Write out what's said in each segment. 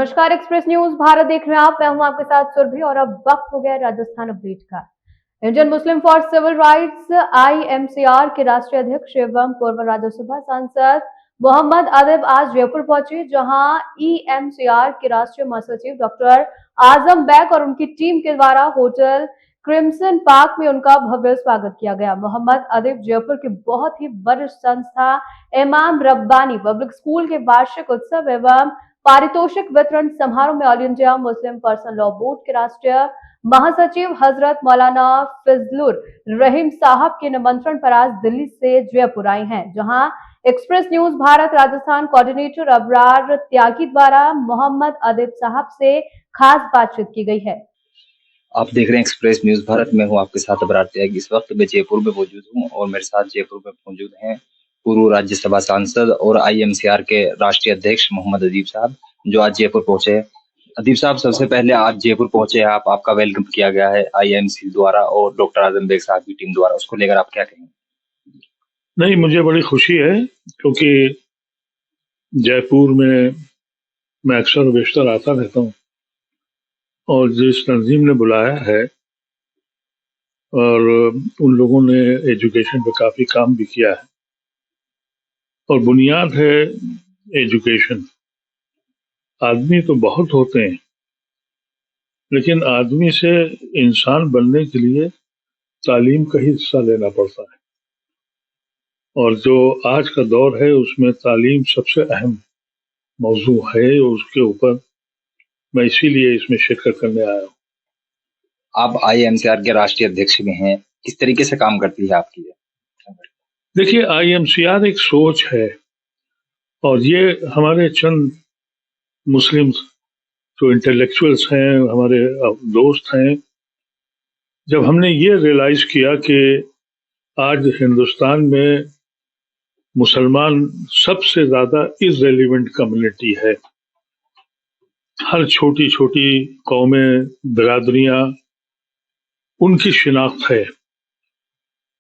नमस्कार, express news Bharat देख रहे हैं आप। मैं हूं आपके साथ सुरभि और अब वक्त हो गया राजस्थान अपडेट का। Indian Muslim for civil rights IMCR के राष्ट्रीय अध्यक्ष एवं पूर्व राज्यसभा सांसद मोहम्मद अदीब आज जयपुर पहुंचे, जहां IMCR के राष्ट्रीय महासचिव डॉक्टर आजम बेग और उनकी टीम के द्वारा होटल क्रिम्सन पार्क में उनका भव्य स्वागत किया गया। मोहम्मद अदीब जयपुर की बहुत ही वरिष्ठ संस्था इमाम रब्बानी पब्लिक स्कूल के वार्षिक उत्सव एवं पारितोषिक वितरण समारोह में all India Muslim personal law board के राष्ट्रीय महासचिव हजरत मौलाना फजलुर रहीम साहब के निमंत्रण पर आज दिल्ली से जयपुर आए हैं, जहां express news Bharat Rajasthan coordinator Abrar Tyagi द्वारा मोहम्मद अदीब साहब से खास बातचीत की गई है। आप देख रहे हैं एक्सप्रेस न्यूज भारत में हूं आपके साथ अबरार त्यागी। इस वक्त मैं जयपुर में मौजूद हूं और मेरे साथ जयपुर में मौजूद हैं पूर्व राज्यसभा सांसद और IMCR के राष्ट्रीय अध्यक्ष मोहम्मद अदीब साहब, जो आज जयपुर पहुंचे हैं। अदीब साहब, सबसे पहले आज जयपुर पहुंचे हैं आप, आपका वेलकम किया गया है IMC द्वारा और डॉक्टर आजम बेग साहब की टीम द्वारा, उसको लेकर आप क्या कहेंगे? नहीं, मुझे बड़ी खुशी है क्योंकि जयपुर में मैं अक्सर बेशतर आता रहता हूँ और जिस तंजीम ने बुलाया है और उन लोगों ने एजुकेशन पे काफी काम भी किया है और बुनियाद है एजुकेशन। आदमी तो बहुत होते हैं, लेकिन आदमी से इंसान बनने के लिए तालीम का ही हिस्सा लेना पड़ता है और जो आज का दौर है उसमें तालीम सबसे अहम मौजू है। उसके ऊपर मैं इसीलिए इसमें शिरकत करने आया हूँ। आप IMCR के राष्ट्रीय अध्यक्ष भी हैं, किस तरीके से काम करती है आपकी? देखिए, IMCR एक सोच है और ये हमारे चंद मुस्लिम जो इंटेलेक्चुअल्स हैं, हमारे दोस्त हैं, जब हमने ये रियलाइज किया कि आज हिंदुस्तान में मुसलमान सबसे ज्यादा इररिलेवेंट कम्युनिटी है। हर छोटी छोटी कौमें, बिरादरियां, उनकी शिनाख्त है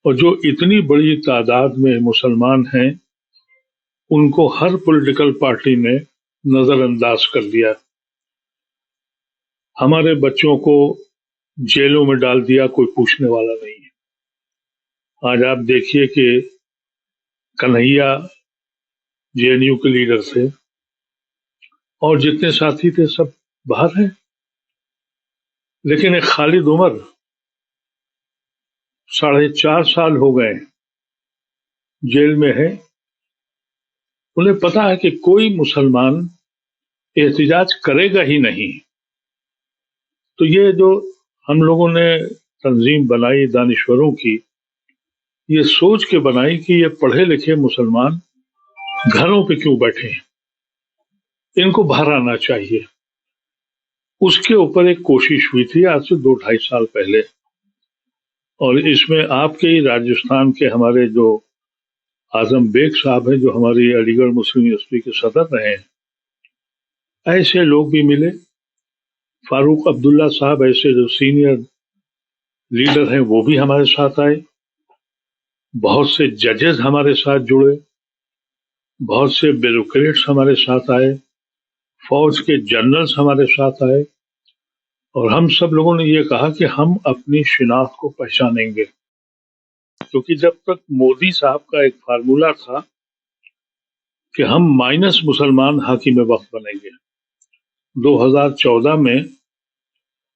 और जो इतनी बड़ी तादाद में मुसलमान हैं उनको हर पॉलिटिकल पार्टी ने नजरअंदाज कर दिया। हमारे बच्चों को जेलों में डाल दिया, कोई पूछने वाला नहीं है। आज आप देखिए कि कन्हैया JNU के लीडर थे और जितने साथी थे सब बाहर हैं, लेकिन एक खालिद उमर 4.5 साल हो गए जेल में है। उन्हें पता है कि कोई मुसलमान एहतिजाज करेगा ही नहीं। तो ये जो हम लोगों ने तंजीम बनाई दानिश्वरों की, ये सोच के बनाई कि ये पढ़े लिखे मुसलमान घरों पे क्यों बैठे हैं, इनको बाहर आना चाहिए। उसके ऊपर एक कोशिश हुई थी आज से 2-2.5 साल पहले और इसमें आपके ही राजस्थान के हमारे जो आजम बेग साहब हैं, जो हमारी अलीगढ़ मुस्लिम यूनिवर्सिटी के सदर रहे हैं, ऐसे लोग भी मिले। फारूक अब्दुल्ला साहब ऐसे जो सीनियर लीडर हैं वो भी हमारे साथ आए। बहुत से जजेस हमारे साथ जुड़े, बहुत से ब्यूरोक्रेट्स हमारे साथ आए, फौज के जनरल्स हमारे साथ आए और हम सब लोगों ने ये कहा कि हम अपनी शिनाख्त को पहचानेंगे, क्योंकि जब तक मोदी साहब का एक फार्मूला था कि हम माइनस मुसलमान हाकिम वक्त बनेंगे, 2014 में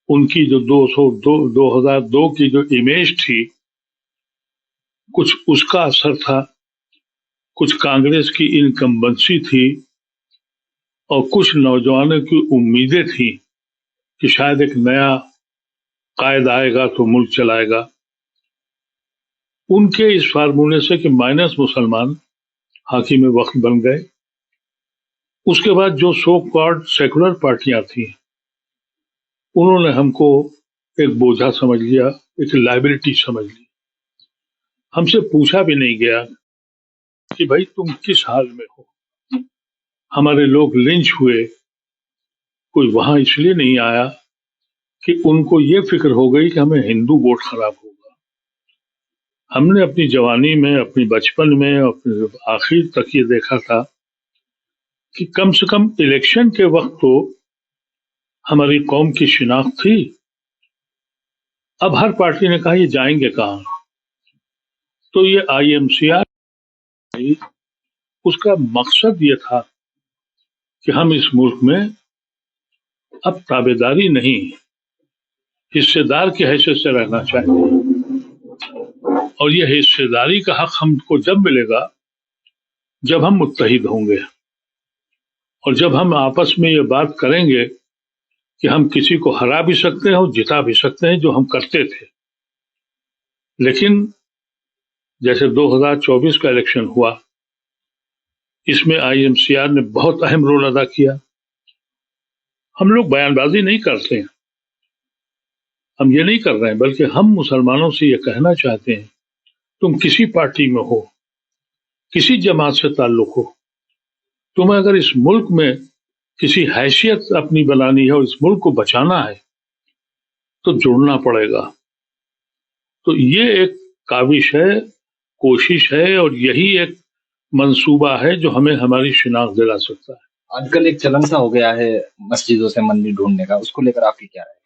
उनकी जो 2002 की जो इमेज थी, कुछ उसका असर था, कुछ कांग्रेस की इनकम्बेंसी थी और कुछ नौजवानों की उम्मीदें थी कि शायद एक नया कायद आएगा तो मुल्क चलाएगा। उनके इस फार्मूले से कि माइनस मुसलमान हाकिम वक्त बन गए। उसके बाद जो सो कॉल्ड सेकुलर पार्टियां थी, उन्होंने हमको एक बोझा समझ लिया, एक लायबिलिटी समझ ली। हमसे पूछा भी नहीं गया कि भाई तुम किस हाल में हो। हमारे लोग लिंच हुए, कोई वहां इसलिए नहीं आया कि उनको ये फिक्र हो गई कि हमें हिंदू वोट खराब होगा। हमने अपनी जवानी में, अपनी बचपन में, अपने आखिर तक ये देखा था कि कम से कम इलेक्शन के वक्त तो हमारी कौम की शिनाख्त थी। अब हर पार्टी ने कहा ये जाएंगे कहाँ, तो ये IMCR, उसका मकसद ये था कि हम इस मुल्क में अब ताबेदारी नहीं, हिस्सेदार की हैसियत से रहना चाहेंगे, और ये हिस्सेदारी का हक हमको जब मिलेगा जब हम मुत्तहिद होंगे, और जब हम आपस में ये बात करेंगे कि हम किसी को हरा भी सकते हैं और जिता भी सकते हैं, जो हम करते थे। लेकिन जैसे 2024 का इलेक्शन हुआ, इसमें IMCR ने बहुत अहम रोल अदा किया। हम लोग बयानबाजी नहीं करते हैं, हम ये नहीं कर रहे हैं, बल्कि हम मुसलमानों से ये कहना चाहते हैं, तुम किसी पार्टी में हो, किसी जमात से ताल्लुक हो, तुम्हें अगर इस मुल्क में किसी हैसियत अपनी बनानी है और इस मुल्क को बचाना है तो जुड़ना पड़ेगा। तो ये एक काविश है, कोशिश है, और यही एक मंसूबा है जो हमें हमारी शिनाख्त दिला सकता है। आजकल एक चलन सा हो गया है मस्जिदों से मंदिर ढूंढने का, उसको लेकर आपकी क्या राय है?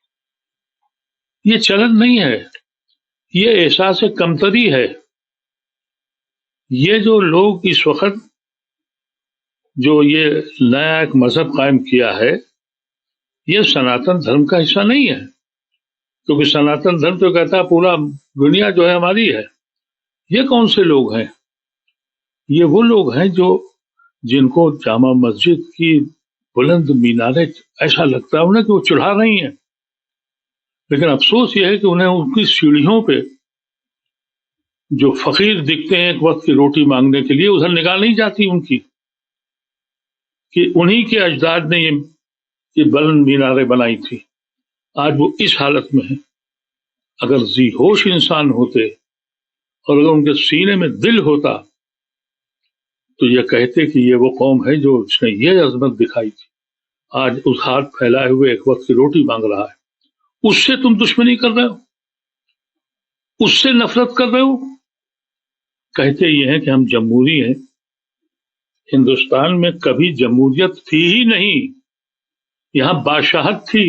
ये चलन नहीं है, ये एहसास कमतरी है। ये जो लोग इस वक्त जो ये नया एक मजहब कायम किया है, ये सनातन धर्म का हिस्सा नहीं है, क्योंकि सनातन धर्म तो कहता है पूरा दुनिया जो है हमारी है। ये कौन से लोग हैं? ये वो लोग हैं जो जिनको जामा मस्जिद की बुलंद मीनारें ऐसा लगता है उन्हें कि वो चढ़ा रही हैं, लेकिन अफसोस ये है कि उन्हें उनकी सीढ़ियों पे जो फकीर दिखते हैं एक वक्त की रोटी मांगने के लिए, उधर निगाह नहीं जाती उनकी कि उन्हीं के अजदाद ने ये बुलंद मीनारें बनाई थी। आज वो इस हालत में है। अगर जी होश इंसान होते और अगर उनके सीने में दिल होता तो ये कहते कि ये वो कौम है जो उसने ये अजमत दिखाई थी, आज उस हाथ फैलाए हुए एक वक्त की रोटी मांग रहा है। उससे तुम दुश्मनी कर रहे हो, उससे नफरत कर रहे हो। कहते ये हैं कि हम जमहूरी हैं। हिंदुस्तान में कभी जमहूरियत थी ही नहीं, यहां बादशाहत थी।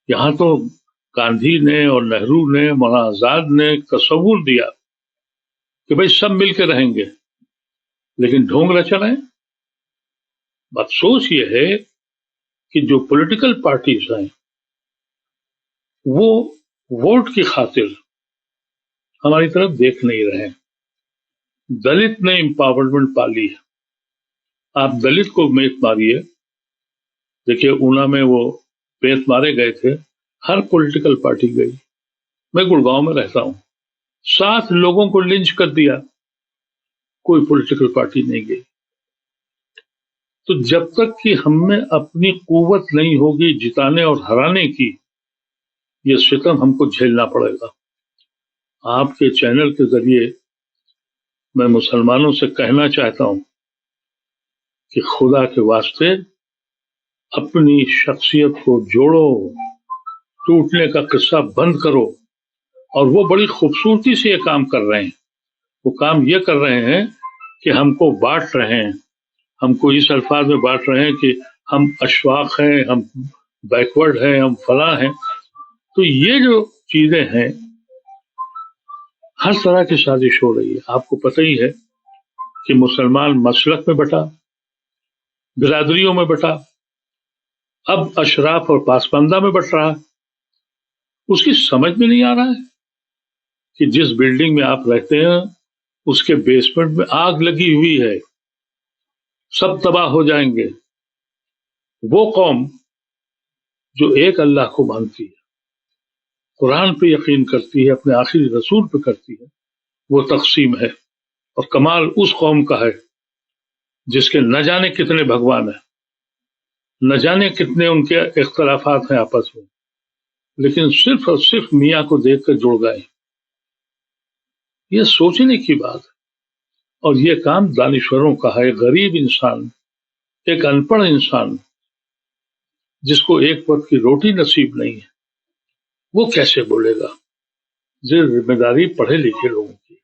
यहां तो गांधी ने और नेहरू ने, मौलाना आजाद ने तस्वुर दिया कि भाई सब मिलकर रहेंगे, लेकिन ढोंग रचा रहे हैं। अफसोस ये है कि जो पॉलिटिकल पार्टीज हैं वो वोट की खातिर हमारी तरफ देख नहीं रहे। दलित ने एम्पावरमेंट पाली है। आप दलित को मेत मारिए, देखिए ऊना में वो मेत मारे गए थे, हर पॉलिटिकल पार्टी गई। मैं गुड़गांव में रहता हूं, 7 लोगों को लिंच कर दिया, कोई पॉलिटिकल पार्टी नहीं गई। तो जब तक कि हमें अपनी कुव्वत नहीं होगी जिताने और हराने की, ये सितम हमको झेलना पड़ेगा। आपके चैनल के जरिए मैं मुसलमानों से कहना चाहता हूं कि खुदा के वास्ते अपनी शख्सियत को जोड़ो, टूटने का किस्सा बंद करो। और वो बड़ी खूबसूरती से ये काम कर रहे हैं। वो काम ये कर रहे हैं कि हमको बांट रहे हैं, हमको इस अल्फाज में बांट रहे हैं कि हम अशवाक हैं, हम बैकवर्ड हैं, हम फला हैं। तो ये जो चीजें हैं, हर तरह की साजिश हो रही है। आपको पता ही है कि मुसलमान मसलक में बटा, बिरादरियों में बटा, अब अशराफ और पासमानदा में बट रहा है। उसकी समझ में नहीं आ रहा है कि जिस बिल्डिंग में आप रहते हैं उसके बेसमेंट में आग लगी हुई है, सब तबाह हो जाएंगे। वो कौम जो एक अल्लाह को मानती है, कुरान पे यकीन करती है, अपने आखिरी रसूल पे करती है, वो तकसीम है। और कमाल उस कौम का है जिसके न जाने कितने भगवान हैं, न जाने कितने उनके इख्तलाफात हैं आपस में, लेकिन सिर्फ और सिर्फ मियाँ को देखकर जुड़ गए। ये सोचने की बात है। और ये काम दानिश्वरों का है। गरीब इंसान, एक अनपढ़ इंसान जिसको एक वक्त की रोटी नसीब नहीं है, वो कैसे बोलेगा? ये जिम्मेदारी पढ़े लिखे लोगों की।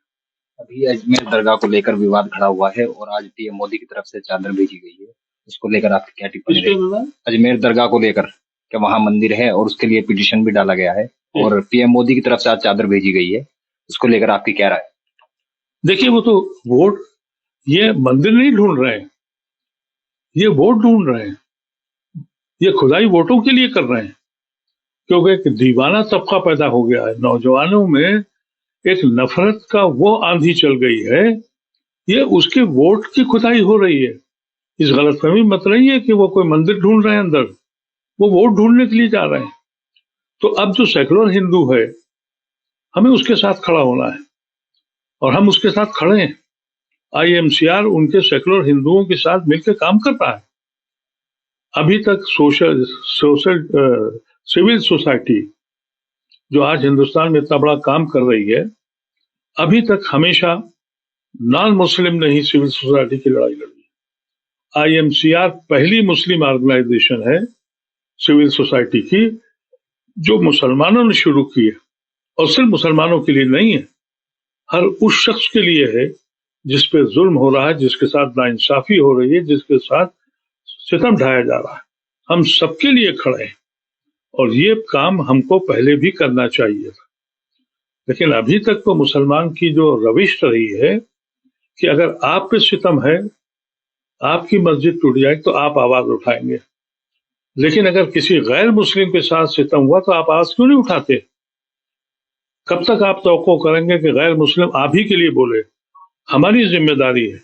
अभी अजमेर दरगाह को लेकर विवाद खड़ा हुआ है और आज PM मोदी की तरफ से चादर भेजी गई है, उसको लेकर आपकी क्या टिप्पणी इसके रहेगी? बाद अजमेर दरगाह को लेकर, क्या वहां मंदिर है और उसके लिए पिटीशन भी डाला गया है और पीएम मोदी की तरफ से आज चादर भेजी गई है, उसको लेकर आपकी क्या राय? देखिए, वो तो वोट, ये मंदिर नहीं ढूंढ रहे हैं, ये वोट ढूंढ रहे हैं, ये खुदाई वोटों के लिए कर रहे हैं, क्योंकि एक दीवाना तबका पैदा हो गया है, नौजवानों में एक नफरत का वो आंधी चल गई है, ये उसके वोट की खुदाई हो रही है। इस गलतफहमी मत रही है कि वो कोई मंदिर ढूंढ रहे हैं अंदर, वो वोट ढूंढने के लिए जा रहे हैं। तो अब जो सेकुलर हिंदू है, हमें उसके साथ खड़ा होना है और हम उसके साथ खड़े हैं। IMCR उनके सेकुलर हिंदुओं के साथ मिलकर काम करता है। अभी तक सिविल सोसाइटी जो आज हिंदुस्तान में इतना बड़ा काम कर रही है, अभी तक हमेशा नॉन मुस्लिम ने ही सिविल सोसाइटी की लड़ाई लड़ी। IMCR पहली मुस्लिम ऑर्गेनाइजेशन है सिविल सोसाइटी की जो मुसलमानों ने शुरू की है, और सिर्फ मुसलमानों के लिए नहीं है, हर उस शख्स के लिए है जिस पे जुल्म हो रहा है, जिसके साथ नाइंसाफी हो रही है, जिसके साथ सितम ढाया जा रहा है। हम सबके लिए खड़े हैं और ये काम हमको पहले भी करना चाहिए था, लेकिन अभी तक तो मुसलमान की जो रविश रही है कि अगर आप पे सितम है, आपकी मस्जिद टूट जाए तो आप आवाज उठाएंगे, लेकिन अगर किसी गैर मुस्लिम के साथ सितम हुआ तो आप आवाज क्यों नहीं उठाते? कब तक आप तवक्को करेंगे कि गैर मुस्लिम आप ही के लिए बोले? हमारी जिम्मेदारी है,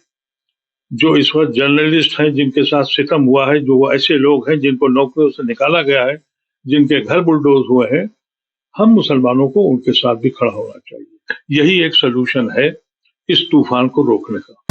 जो इस वक्त जर्नलिस्ट हैं जिनके साथ सितम हुआ है, जो ऐसे लोग हैं जिनको नौकरियों से निकाला गया है, जिनके घर बुलडोज हुए हैं, हम मुसलमानों को उनके साथ भी खड़ा होना चाहिए। यही एक सलूशन है इस तूफान को रोकने का।